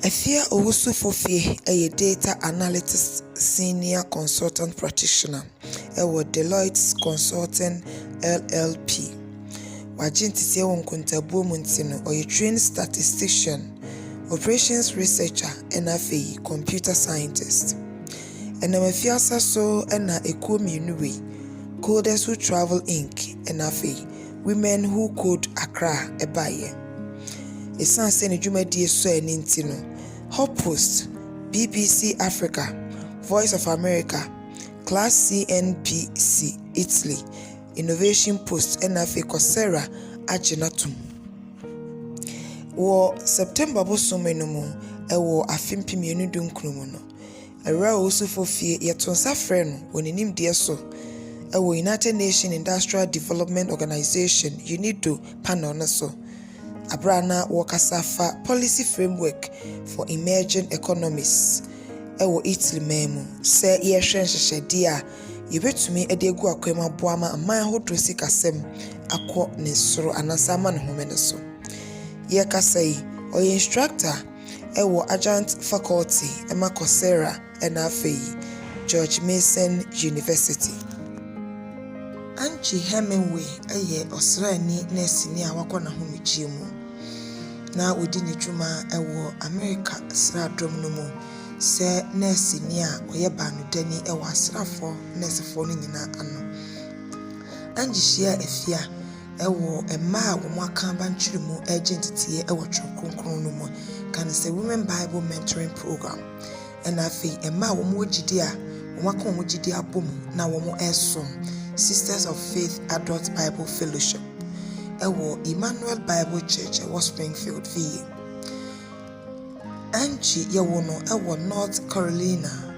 Efia Owusu-Forfie a data analytics senior consultant practitioner with Deloitte Consulting LLP. Wajintisi Nkontabuo Muntino or a trained statistician, operations researcher, and a computer scientist. And Efiasa so and a community Coders Who Travel Inc. and a Women Who Code Accra Ebaye. A son sent a Jumadi so and intino. Hot Post, BBC Africa, Voice of America, Class CNBC, Italy, Innovation Post, NFA Ngosra, Aginatum. Wo September bosomenumu, ewo afimpi mienu dunkrumu no. Era Owusu-Forfie yetonsa freno woninim die so. Ewo United Nations Industrial Development Organization, UNIDO panel na so. Abrana Wakasafa Policy Framework for Emerging Economies. Ewo Italy memu. Se ye hwenhwehwe dia yebetumi edegu akwema boama aman hodro sikasem akọ ne soro anasama ne home so. Ye kasai oye instructor ewo adjunct faculty ema Ngosra ena afei George Mason University. Anchi Hemingway eye Osrani nesini awakọ na homegye mu. Na wodi ne dwuma ewo America sradom no mu se nurse ni a oye banudani ewo asrafo nursefo no nyina ano. Anji hia efia ewo emma a wo aka bantwiri mu agentity ewo twokronkron no mu kan se Women Bible Mentoring Program. And afi emma wo mo gidi a wo aka wo gidi abom na wo mo esom Sisters of Faith Adult Bible Fellowship. Ewo Emmanuel Bible Church ewo Springfield VA. Anchi yewo no ewo North Carolina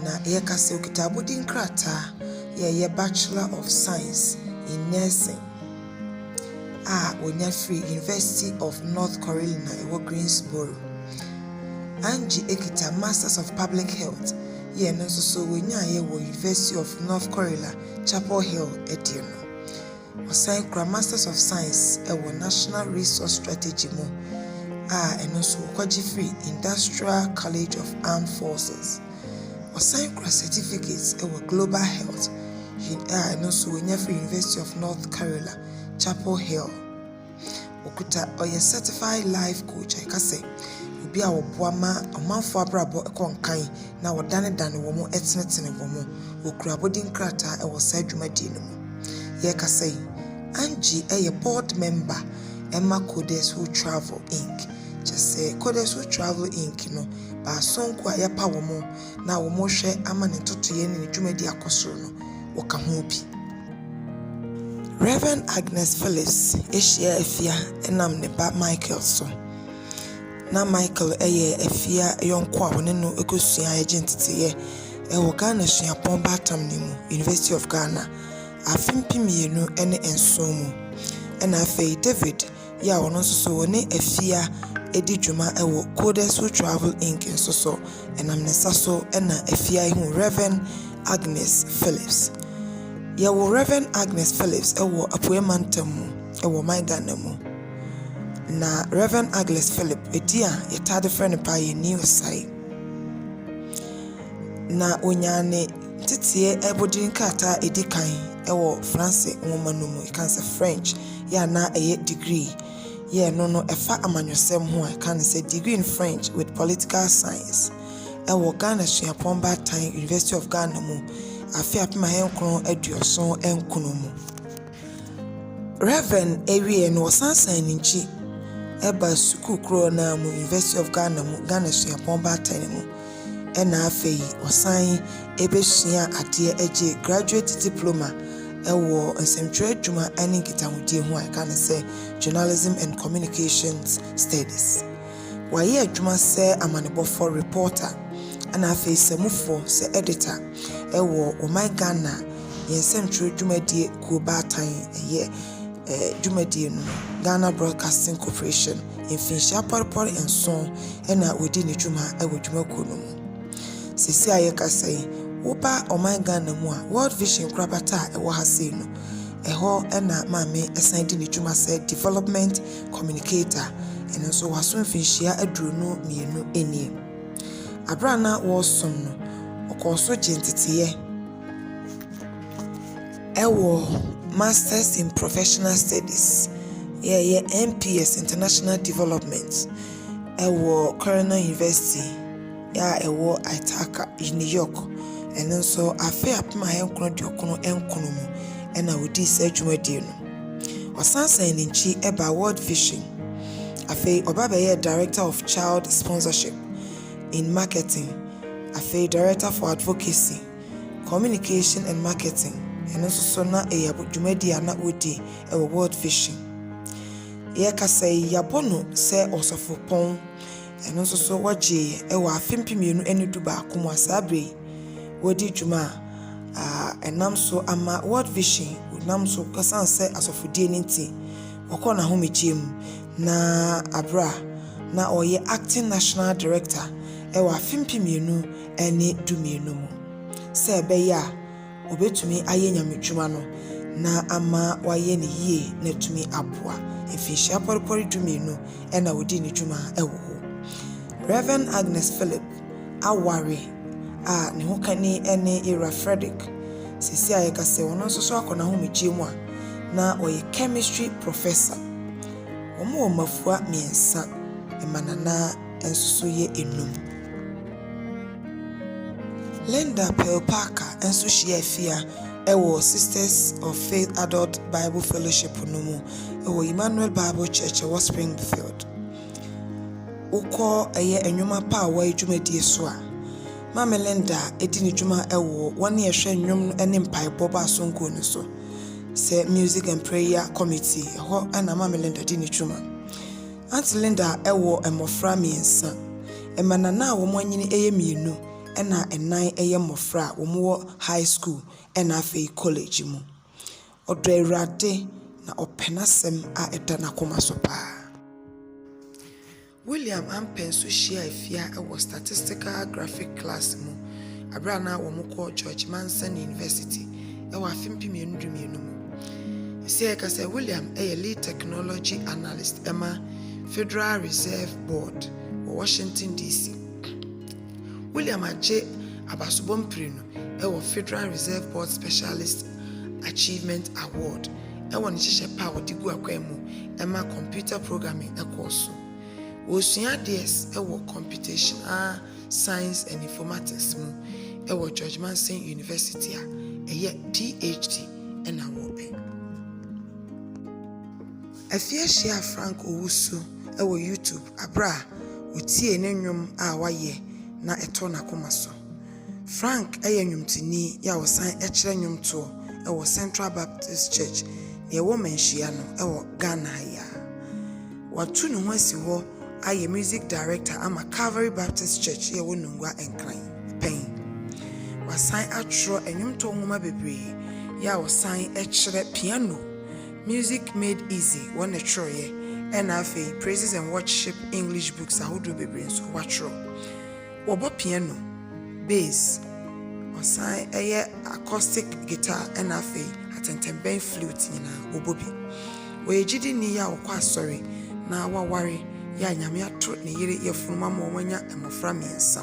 na ye kase okitabu din krata ye Bachelor of Science in Nursing. Wonya free University of North Carolina ewo Greensboro. Anchi ekita Masters of Public Health ye no so wonya yewo University of North Carolina Chapel Hill Ediano. Osan kra Masters of Science ewo National Resource Strategy mu eno so kwaji free Industrial College of Armed Forces. Osan kra certificates ewo Global Health eno so wonya free University of North Carolina Chapel Hill. Okuta oye certified life coach ikase obi a wo boama omanfo abrabo ekonkan na wodane wo mo etnetene wo mo okura bodin krata ewo sa dwumadi no mu. Ye kasai Angie a board member Emma Coders Who Travel Inc. Just say Coders Who Travel Inc. No ba sonko a yepa wo mo na wo mo hwe ama ne toto ye ne dwumadi akosoro no wo ka ho bi. Reverend Agnes Phillips ehia efia enam ne ba Michael so. Na Michael efia yonko a woni no ekosua agentity ye ewo Ghana suapon batam ni mu University of Ghana. Afimpi mienu ene ensomu ena afei David ya wono so woni afia edi dwuma ewo Coders Who Travel Inc. so enamnesa so ena afia ihu Reverend Agnes Phillips. Ya wo Reverend Agnes Phillips ewo apoemantamu ewo my Ghana mu. Na Reverend Agnes Phillips edia yetade friend pa ye new side. Na onyane titie ebodin kata edikan ewo France woman no mu can say French ya na degree ye no efa amanyosem ho I can say degree in French with political science ewo Ghana suapon time University of Ghana mu afi apima henkron aduoson enkono mu. Reverend ewie no sansan nchi eba suku kro na mu University of Ghana mu Ghana suapon time mu ena afei osan ebesua ade eje graduate diploma ewo nsemtwe dwuma ani nkitahudie ho I can say journalism and communications studies. Waye adwuma se amanebofo reporter ana afei semufo se editor ewo my Ghana yensemtwe dwumadie ko batan eye dwumadie no Ghana Broadcasting Corporation infinsia parpor enson ena wodi ne dwuma ewo dwuma ko no mu. Sisi ayekasai woba my Ghana mu a World Vision krabata ewo hase no eho ena mame esan di ne dwuma se development communicator and nso waso mfinhyia aduonu mmienu enie. Abra na wɔsom no ɔkɔɔ gye nteteyɛ Masters in Professional Studies MPS International Development Cornell University Ithaca in New York, and also afe apema yɛnkono de ɔkono ɛnkono mu ɛna wodi sɛ dwumadie no. Ɔsansan ne nkyi ɛba World Vision. Afe ɔba bɛyɛ Director of Child Sponsorship in Marketing. Afe Director for Advocacy, Communication and Marketing. And also so na dwumadie a na wodi ɛwɔ World Vision. Yɛkasa yɛabɔ sɛ ɔsɔfopɔn, ɛno nso so wɔgye ɛwɔ afe mpemienu ne dubaako mu asaabere wɔdi dwuma a ɛnam so ama World Vision nam so kasan sɛ asɔfodie ne nti wɔkɔ n'ahomegye mu na abra na ɔyɛ Acting National Director ɛwɔ afe mpemienu ne dumienu mu sɛ ɛbɛyɛ a obetumi ayɛ nyamedwuma no na ama wayɛ ne yie na tumi aboa mfinhyia pɔrepɔre dumienu ɛna wodi ne dwuma ɛwɔ hɔ. Reverend Agnes Philip aware a ne ho kani ne Era Frederick sisi a yɛkasɛ ɔno nso so akɔ n'ahomegye mu a na ɔyɛ chemistry professor. Wɔn wɔ mafua mmiɛnsa ɛmanana nso so yɛ enum. Linda Pearl Parker nso hyia afia ɛwɔ Sisters of Faith Adult Bible Fellowship no mu ɛwɔ Emmanuel Bible Church ɛwɔ Springfield. Wokɔ ɛyɛ enwuma pa a wɔyɛ dwumadie so a Mama Linda edi ne dwuma ɛwɔ wɔne ɛhwɛ nnwom ne mpaebɔ ba asonko no so sɛ Music and Prayer Committee ɛhɔ ɛna Mama Linda di ne dwuma. Auntie Linda ɛwɔ mmɔfra mmiɛnsa ɛmanana a wɔn anyini ɛyɛ mmienu ɛna ɛnan ɛyɛ mmɔfra a wɔn wɔ high school ɛna afei college mu. Ɔdɔ Awurade na ɔpɛ n'asɛm a ɛda n'akoma so paa. William Ampenso hyia afia ɛwɔ Statistical Graphic class mu abra na wɔn kɔ George Mason University ɛwɔ afe mpemienu dumienu mu. Esi ɛkasa William ɛyɛ Lead Technology Analyst ɛma Federal Reserve Board wɔ Washington DC. William agye abasobɔmpire no ɛwɔ Federal Reserve Board Specialist Achievement Award ɛwɔ ne hyehyɛ pa a wɔde gu akwan mu ɛma computer programming ɛkɔɔ so. Osua DS ɛwɔ Computational Science and Informatics mu ɛwɔ George Mason University a ɛyɛ PhD ɛna wɔpɛ. Afia hyia Frank Owusu ɛwɔ YouTube abra otie ne nnwom a wayɛ na ɛtɔ n'akoma so. Frank ɛyɛ nnwomtoni yɛ a wɔsan ɛkyerɛ nnwomtoɔ ɛwɔ Central Baptist Church na ɛwɔ manhyia no ɛwɔ Ghana ya. Watu ne ho asi hɔ ayɛ music director ama Calvary Baptist Church yɛ wɔ Nkonnua Nkran Pen. Wasan atwerɛ nnwomtoɔ nwoma bebree yɛ a wɔsan ɛkyerɛ piano, Music Made Easy wɔn ɛtwerɛeɛ ɛna afei Praises and Worship English books ahodoɔ bebree nso watwerɛ. Wɔbɔ piano, bass, ɔsan ɛyɛ acoustic guitar ɛna afei atɛntɛbɛn flute nyinaa wɔbɔ bi. Wɔyɛ gyidini yɛ a wɔkɔ asɔre na waware yɛ nyame ato ne yere yɛfunuma ma wɔanya mmɔfra mmiɛnsa.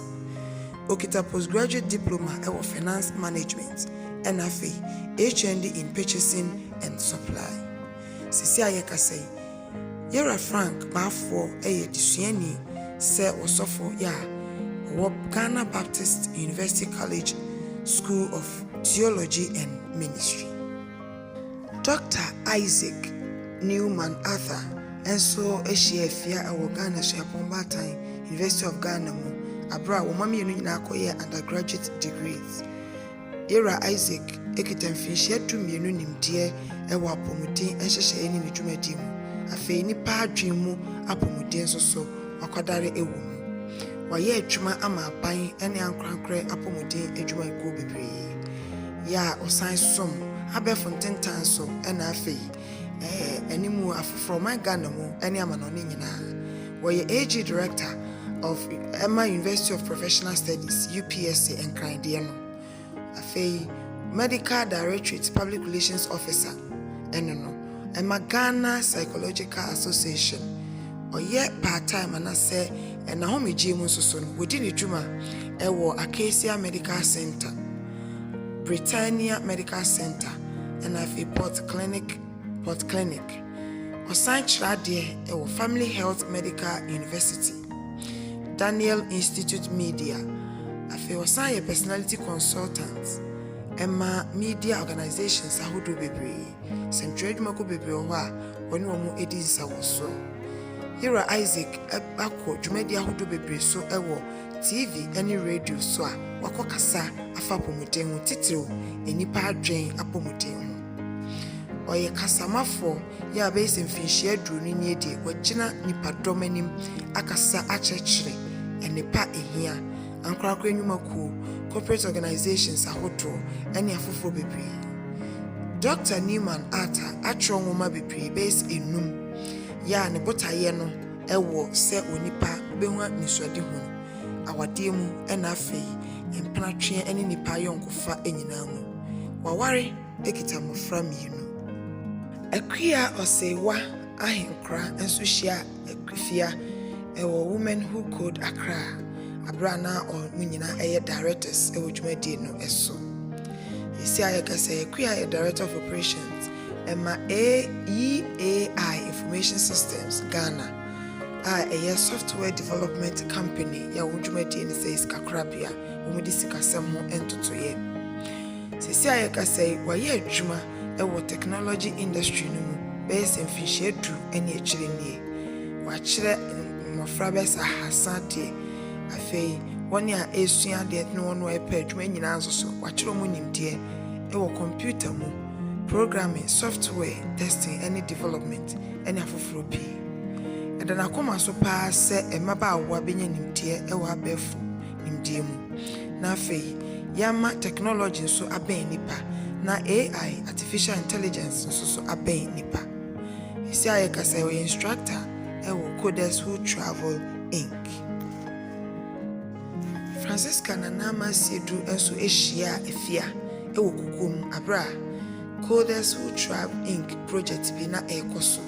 Okita postgraduate diploma ɛwɔ finance management ɛna afei HND in purchasing and supply. Sisi a yɛkasa yi Yera Frank maafoɔ ɛyɛ desuani sɛ ɔsɔfo yɛ a ɔwɔ Ghana Baptist University College School of Theology and Ministry. Dr. Isaac Newman Arthur enso ahyia afia ɛwɔ Ghana Suapɔn Batan University of Ghana mu abra wɔn mmienu nyinaa akɔyɛ undergraduate degrees. Yera Isaac ekita mfinhyia dumienu nimdeɛ ɛwɔ apɔmuden nhyehyɛeɛ ne dwumadie mu. Afei nipa adwen mu apɔmuden nso so wakɔdare ɛwɔ mu. Wayɛ adwuma ama aban ɛne ankorankora apɔmuden adwumayɛkuo bebree. Yɛ a ɔsan som abɛfo ntentan so ɛna afei animu afoforo man Ghana mu ɛne amanɔne nyinaa. Wɔyɛ AG Director of Emma University of Professional Studies UPSC Nkrandeɛ no. Afei Medical Directorate Public Relations Officer ɛno no. Emma Ghana Psychological Association Oye part-time and I say and na home gye mu nso no wodi ne dwuma ewo Acacia Medical Center, Britannia Medical Center, and afi Port Clinic. Osan kyerade ewo Family Health Medical University, Daniel Institute Media. Afi osan ye personality consultant Emma media organizations ahodo bebree. Central adwuma ko bebree ho a woni wo mu edi nsawo so. Hira Isaac akọ dwumadi ahodo bebree so ewo TV any radio so a wakọkasa afa pomuden ho titiro enipa adwen apomuden ho. Oye kasamafo ya base mfinhye aduru ni edi wagina nipadom anim akasa akyerkyere enipa ehia ankorakọ enyumaku corporate organizations ahodo eni afoforo bebree. Dr. Newman Ata atro nwoma bebree base enum ya ne botaye no ewo se onipa behu niswade hu awade mu ena afei empratwe ene nipa yonkofa enyina mu waware ekita mofra mienu akua osewa ahenkra enso hia akufia ewo Women Who Code Accra abrana o munyina eye directors ewo dwumadi no eso esi ayekasa akua e director of operations Emma EAI Information Systems Ghana a software development company ya wudwumadi ni says kakrabia wumudi sikasem ho entotoye sisi ayekasa waye adwuma ewo technology industry no mu base mfinhye du ene akyire nie wakyere mmofra besa hasade afei woni a esua de no no epa adwuma nyina nso so wakyere mu nimde ewo computer mu programming, software, testing, any development, any afoforo bi. And then akoma so pa se emaba awa benya nimtie ewa abefu nimdie mu. Na afei yama technology nso aben nipa na AI artificial intelligence nso so aben nipa. Isi ayekasa we instructor ewo Coders Who Travel Inc. Francisca Nanama Sedu enso ehia efia ewo kukum abra Coders Who Travel Inc. project bi na ekoso.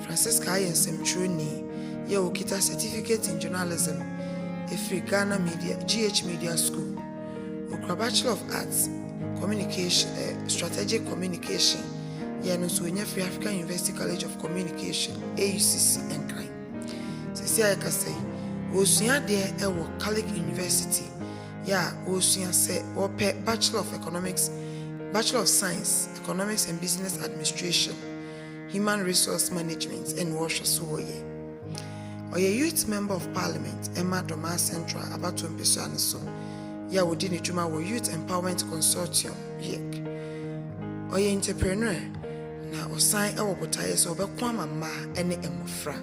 Francisca Ayensemtroni ye okita certificate in journalism efri Ghana Media GH Media School. Okra Bachelor of Arts Communication Strategic Communication ye no so nya Free African University College of Communication AUCC Nkran. Sisi ayekasai osua de ewo Catholic University ya osua se ope Bachelor of Economics, Bachelor of Science, Economics and Business Administration, Human Resource Management, and Washasoye. Oye Youth Member of Parliament, Emma Doma Central, about to Mpesano so. Ya wodini juma wo Youth Empowerment Consortium, YEC. Oye entrepreneur, na osan ewo botaye so obekwa mama ene emofra.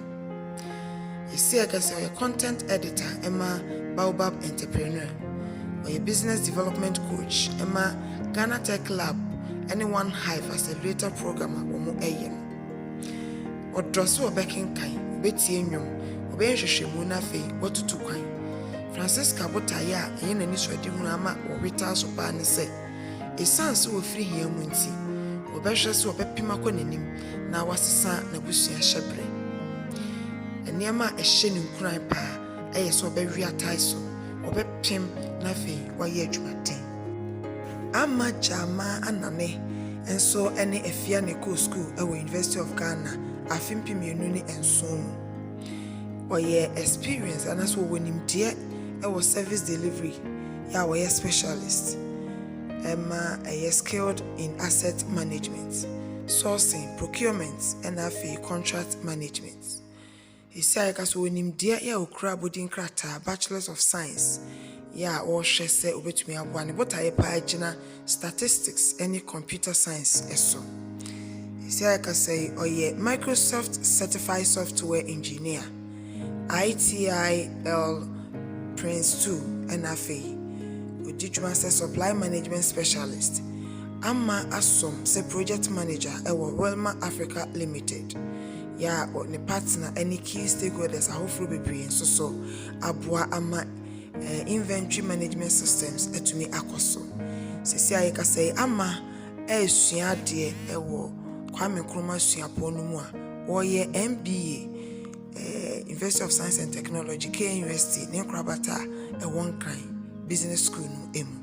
Yesi akase oye content editor, Emma Baobab Entrepreneur. Oye business development coach, Emma Ghana Tech Lab, anyone Hive accelerator programmer womu eyen. Odroso obekin kan, obeti enyom, obenhwehwemu na fe watutu kwan. Francisca Botaya yen ani swadi hu ama obita so pa ne se. Esanse wo firi hia mu nti, obehwe se obepima kɔ nanim na wasesa na busua hyebre. Eniema ehye ne nkuran pa, eye so obewi atai so, obepim na fe waye adwumaten. Ama Jama Anane enso ene efia ne ko school ewo University of Ghana afimpi mienu ni enso oye experience anaso wonimdie ewo service delivery ya oye specialist Emma a skilled in asset management, sourcing, procurement and afi contract management. Isi kaso wonimdie ya okra bodin krata Bachelors of Science ya o hwese obetumi aboa ne botaye pa agina statistics any computer science eso. Isi akasai oye Microsoft certified software engineer ITIL Prince 2 NFA odijuma se supply management specialist amma asom se project manager ewo Welma Africa Limited ya o ne partner any key stakeholders ahofro bebre so aboa ama inventory management systems etumi akoso sisi ayekasai ama esua de ewo Kwame Nkrumah suapo no mu a woye MBA University of Science and Technology KUST ne Nkrabata one kind business school no emu.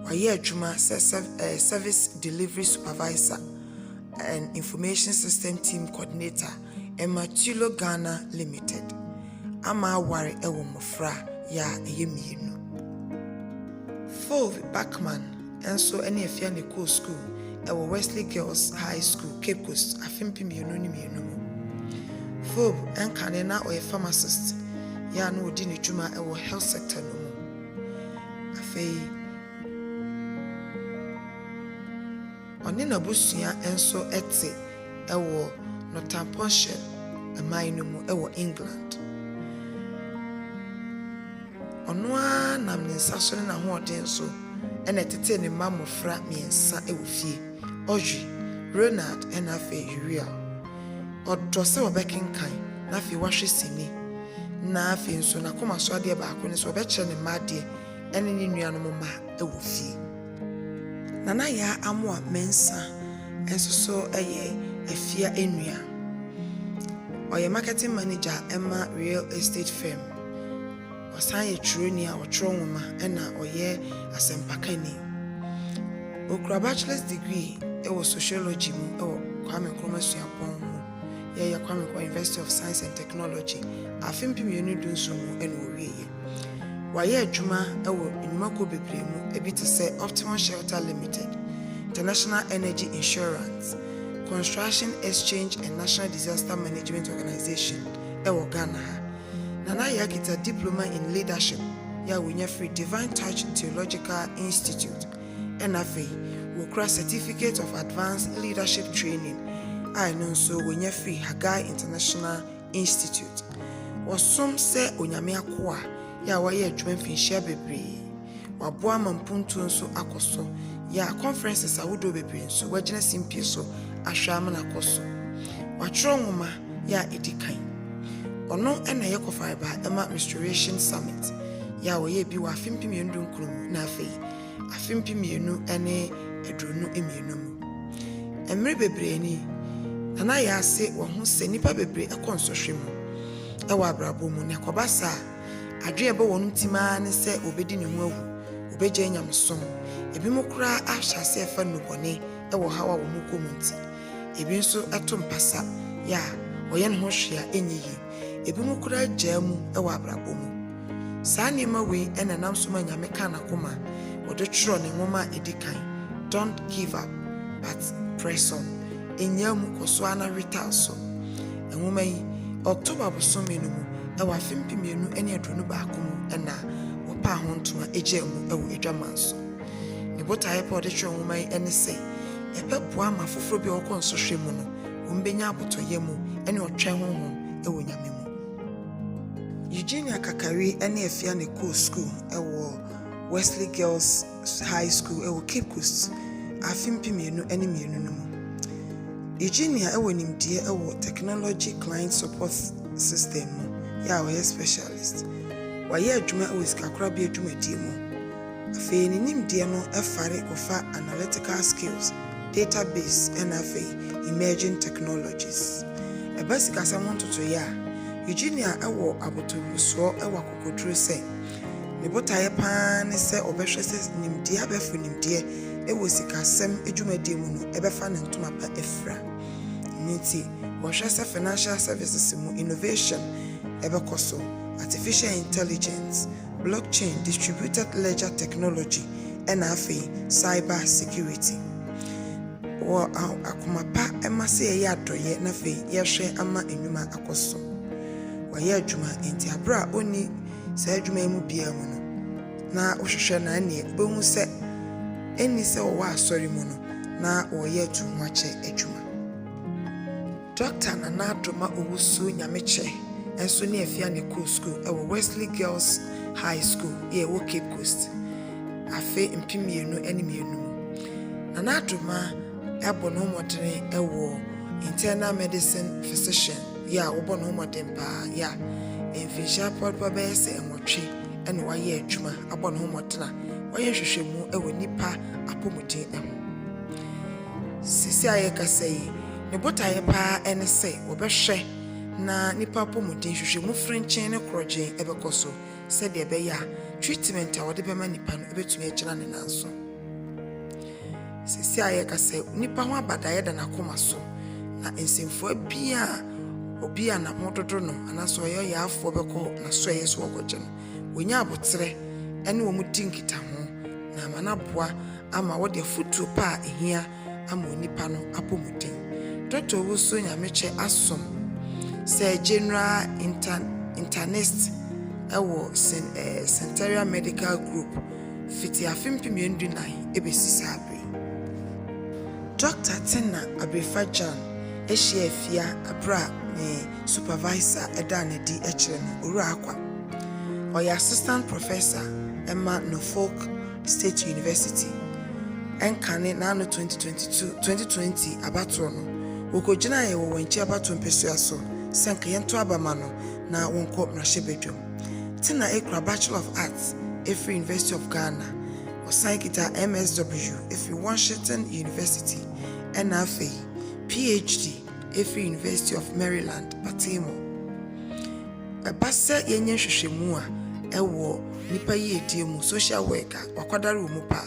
Waye adwuma service delivery supervisor and information system team coordinator Ematulo Ghana Limited. Ama ware ewo mofra ya eyemienu. Fove Backman enso ene afia ne co school ewo Wesley Girls High School Cape Coast afimpi mienu ni mienu mu. Fove enkane na oye pharmacist ya no odi ne dwuma ewo health sector no mu. Afei oni na busua enso ete ewo Northamptonshire amai mu ewo England. Onwa nam ne nsaso na hoɔden so ena tete ne mamofra miensa ewo fie. Oji Ronald ena fe Uria. Odo se obekenkan na fe wahwe sini. Na fe nso na koma so ade ba ko ne so obekye ne made ene ne nuanom ma ewo fie. Nana ya amoa mensa enso so eye afia enua. Oye marketing manager Emma real estate firm. Osaye troni a otro nwoma ena oye asempakani. Okra bachelor's degree ewo sociology mu ewo Kwame Nkrumah Suapon mu. Ya Kwame Nkrumah University of Science and Technology. Afimpi mienu dunso mu ena owieye. Waye adwuma ewo enumako bebre mu ebi te se Optimum Shelter Limited, International Energy Insurance, Construction Exchange and National Disaster Management Organization ewo Ghana. Nana yakita diploma in leadership ya winya free Divine Touch Theological Institute NFA wokra certificate of advanced leadership training I know so winya free Hagai International Institute wasom se onyame akoa ya waye adwuma finhia bebre waboa mampuntu nso akoso ya conferences awodo bebre nso wagina simpie so ahwama na akoso watro nwoma ya edikan ono ena ye kofa ba ema restoration summit ya woye bi wa afimpi mienu nkrumu na afei afimpi mienu ene edronu emienu mu emre bebre ni nana ya ase wo ho se nipa bebre ekonsohwe mu ewa abrabo mu ne kobasa adwe ebe wonu tima ne se obedi ne ho awu obeje nyamsom ebi mukura ahhyase efa nubone ewo hawa wo mukomunti ebi nso atompasa ya oye ne ho hwea enyiyi ebi mukura jamu ewa abrabo mu saa nima we ena nam so manyame kana koma odo twro ne nwoma edikan don't give up but press on enyamu koso ana retail so enwoma yi October bosome no mu ewa afimpi mienu ene adronu baako mu ena wopa ho ntoma ejemu ewo edwamanso ne botaye pa ode twro nwoma yi ene se epeboa ma foforo bi okonsohwe mu no wombenya abotoye mu ene otwen honhom ewo nyame mu. Eugenia Kakari ene afia ne co school ewo Wesley Girls High School ewo Cape Coast afimpi mienu ene mienu no mu. Eugenia ewo nimdie ewo technology client support system ya we specialist waye adwuma ewo sikakura bi adwuma die mu afei ni nimdie no efare kofa analytical skills database and afei emerging technologies ebasika samontoto ya Eugenia ewo abotoruso ewo akokoduru se ne botaye pa ne se obehwe se nimdie abefu nimdie ewo sikasem adwuma die mu no ebefa ne ntoma pa efra niti washasa financial services mu innovation ebekoso artificial intelligence blockchain distributed ledger technology and afi cyber security wa akomapa emase ye adoye na fe yehwe ama enwuma akoso waye adwuma enti abra oni sa adwuma mu bia mu no na ohwehwe na ane behu se eni se wo asori mu no na woye atu mwache adwuma. Dr. Nanadoma Owusu Nyameche enso ne afia ne co school ewo Wesley Girls High School ye wo Cape Coast afe mpimienu ene mienu mu. Nanadoma ebo no modene ewo internal medicine physician ya obo no modem pa ya enfisha podpa bese enwotwe ene waye adwuma abo no modena waye hwehwemu ewo nipa apomuden eho sisi aye kasai ne botaye pa ene se obehwe na nipa apɔmuden hwehwɛ mu frenchen ne korɔgyen ɛbɛkɔ so sɛdeɛ ɛbɛyɛ a treatment a wɔde bɛma nipa no ɛbɛtumi agyina ne nan so. Sisi a yɛka sɛ nipa ho abadaeɛ da n'akoma so na nsɛmfua obi a na ho dodo no anaasɛ ɔyɛ yɛafoɔ bɛkɔ na so ɛyɛ so wɔkɔgye no wonya abotere ɛne wɔn di nkitaho na manaboa ama wɔde afutuo pa a ehia ama nipa no apɔmuden. Dr. Owusu Nyameche asom sɛ general internist ɛwɔ Centennial Medical Group fiti afimpim ndunan ebesi sabre. Dr. Tina Abrefajan ehyia afia abra ne supervisor ɛda ne di ɛkyerɛ no owura akwa. Ɔyɛ assistant professor Emma Norfolk State University. Nkane na 2020 abatro no wokɔgyina yɛ wɔ wɔnkyi abatro mpɛsua so sɛ nka yɛnto abama no na wɔnkɔ mmarahyɛ badwam. Tina ekura Bachelor of Arts Free University of Ghana, ɔsan kita MSW Free Washington University, ɛna afei PhD Free University of Maryland, Baltimore. Ɛba sɛ yɛnyɛ hwehwɛmu a ɛwɔ nipa yi edie mu social worker wakwadare mu paa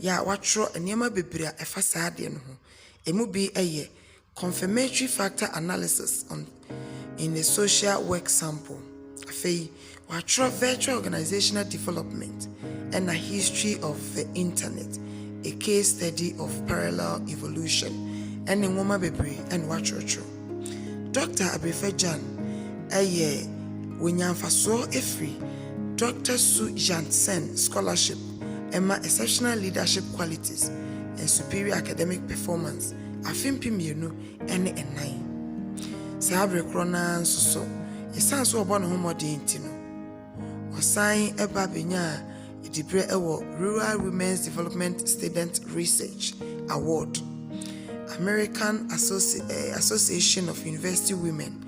ya watro nneɛma bebree a ɛfa saa adeɛ no ho. Emu bi ɛyɛ confirmatory factor analysis in a social work sample. Afei watro virtual organizational development and a history of the internet, a case study of parallel evolution, and in woman bebree and watro. Dr. Abrefajan ɛyɛ wonyamfaso efiri Dr. Su Jansen Scholarship, Emma Exceptional Leadership Qualities and Superior Academic Performance, afimpim ene enai. Sabre krona nso yesan so obo no homode ntino. Osan eba benya edibre ewo Rural Women's Development Student Research Award, American Association of University Women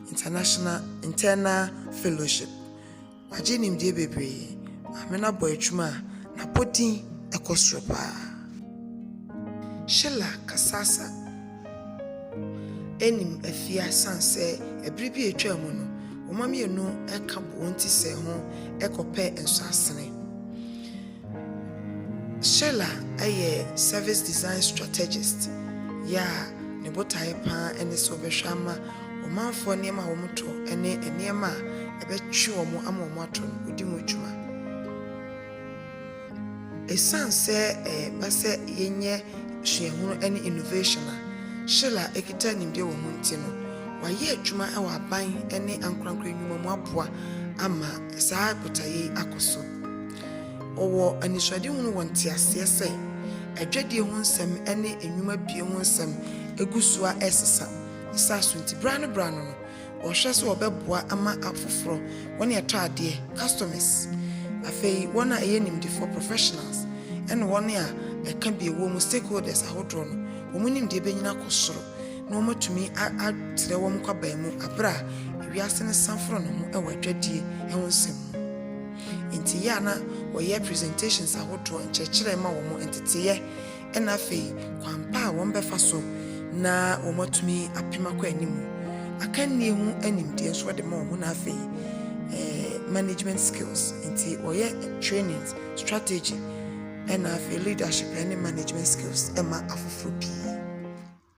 Internal Fellowship. Wajinim die bebree amena boy twuma na poti ekosropa. Shela kasasa enim afia sanse ebribi etwa mu no omami enu eka bo nti se ho ekope enso asene. Shela aye service design strategist ya ne botae pa ene so behwama omanfo niema wo moto ene eniema ebetwe wo ama wo ato odi mu adwuma. Esanse base yenye hwehunu ene innovation a Shela ekita nimde wo munti no waye adwuma e wa ban ene ankrankra enwuma mu aboa ama saa botae akoso. Owo aniswade hunu wonte ase se adwade ho nsem ene enwuma bie ho nsem egusua esesa isaso nti brano no ohwe se obeboa ama afoforo woni eto ade customers afei wona eyenimdi for professionals ene woni a eka bi ewo mu stakeholders ahodro no womunimdi ebenyina kosoro na omatumi atere wo mkwaba mu abra wiase ne sanforo no ho ewa adwadie eho nsem nti ya na woye presentations ahodro nkyekere ma wo mo entiteye ena afei kwampa wo mbefa so na womatumi apima kwa animu akanni hu animdie nso de ma wo na afei management skills nti woye trainings strategy and afei leadership and management skills ema afoforo bi.